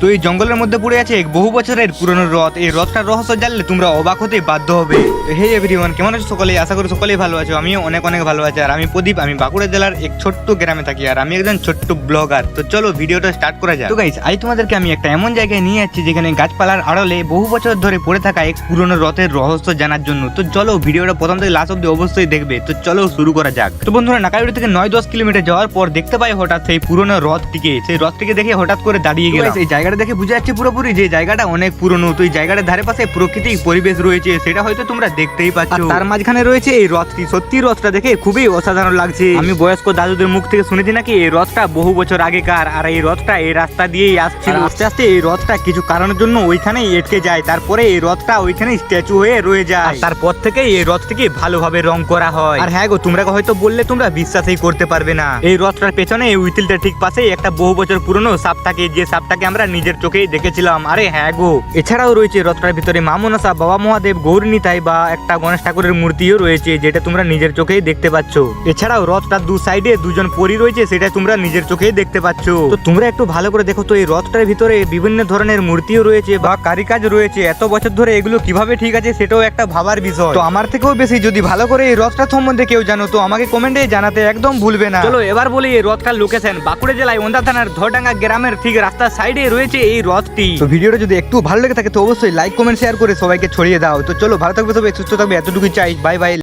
তো এই জঙ্গলের মধ্যে পড়ে আছে এক বহু বছরের পুরনো রথ। এই রথটার রহস্য জানলে তোমরা অবাক হতে বাধ্য হবে। তো হে এভরিওয়ান, কেমন আছো সকলে? আশা করি সকলেই ভালো আছো। আমিও অনেক অনেক ভালো আছি। আর আমি প্রদীপ, আমি বাঁকুড়া জেলার এক ছোট্ট গ্রামে থাকি, আর আমি একজন ছোট্ট ব্লগার। তো চলো ভিডিওটা স্টার্ট করা যাক। তো গাইস, আজ তোমাদেরকে আমি একটা এমন জায়গায় নিয়ে যাচ্ছি যেখানে গাছপালার আড়লে বহু বছর ধরে পড়ে থাকা এক পুরনো রথের রহস্য জানার জন্য। তো চলো ভিডিওটা প্রথম থেকে লাস্ট অব্দি অবশ্যই দেখবে। তো চলো শুরু করা যাক। তো বন্ধুরা, নাকাইবাড়ি থেকে 9-10 কিলোমিটার যাওয়ার পর দেখতে পাই হঠাৎ সেই পুরনো রথটিকে। সেই রথটিকে দেখে হঠাৎ করে দাঁড়িয়ে গেলাম। এই জায়গাটা দেখে বুঝে যাচ্ছে পুরোপুরি যে জায়গাটা অনেক পুরনো। তো এই জায়গাটার ধারে পাশে প্রাকৃতিক পরিবেশ রয়েছে, সেটা হয়তো তোমরা দেখতেই পাচ্ছ। তার মাঝখানে রয়েছে এই রথটি। সত্যি রথটা দেখে খুবই অসাধারণ লাগছে। আমি বয়স্ক দাদুদের মুখ থেকে শুনেছি নাকি এই রথটা বহু বছর আগেকার, আর এই রথটা এই রাস্তা দিয়েই আসছিল। আস্তে আস্তে এই রথটা কিছু কারণের জন্য ওইখানেই আটকে যায়। তারপরে এই রথটা ওইখানে স্ট্যাচু হয়ে রয়ে যায়। তারপর থেকে এই রথটিকে ভালোভাবে রং করা হয়। আর হ্যাঁ গো, তোমরা হয়তো বললে তোমরা বিশ্বাসই করতে পারবে না। এই রথটার পেছনে এই উইতিলটা ঠিক পাশে একটা বহু বছর পুরনো সাপ থাকে, যে সাপটাকে আমরা নিজের চোখেই দেখেছিলাম। আরে হ্যাঁ গো, এছাড়াও রয়েছে রথটার ভিতরে মা মনসা, বাবা মহাদেব, গৌরী নিতাই বা একটা গণেশ ঠাকুরের মূর্তিও রয়েছে, যেটা তোমরা নিজের চোখেই দেখতে পাচ্ছ। এছাড়াও রথটার দু সাইডে দুজন পরী রয়েছে, সেটা তোমরা নিজের চোখেই দেখতে পাচ্ছ। তো তোমরা একটু ভালো করে দেখো তো, এই রথটার ভিতরে বিভিন্ন ধরনের মূর্তিও রয়েছে বা কারিকাজ রয়েছে। এত বছর ধরে এগুলো কিভাবে ঠিক আছে সেটাও একটা ভাবার বিষয়। তো আমার থেকেও বেশি যদি ভালো করে এই রথটা সম্বন্ধে কেউ জানো তো আমাকে কমেন্টে জানাতে একদম ভুলবে না। চলো এবার বলি এই রথটার লোকেশন। বাঁকুড়া জেলায় ওন্দা থানার ধরডাঙ্গা গ্রামের ঠিক রাস্তার সাইডে রয়েছে এই রথটি। তো ভিডিওটা যদি একটু ভালো লেগে থাকে তো অবশ্যই লাইক কমেন্ট শেয়ার করে সবাইকে ছড়িয়ে দাও। তো চলো, ভালো থাকবে সবাই, সুস্থ থাকবে, এতটুকু চাই। Bye bye.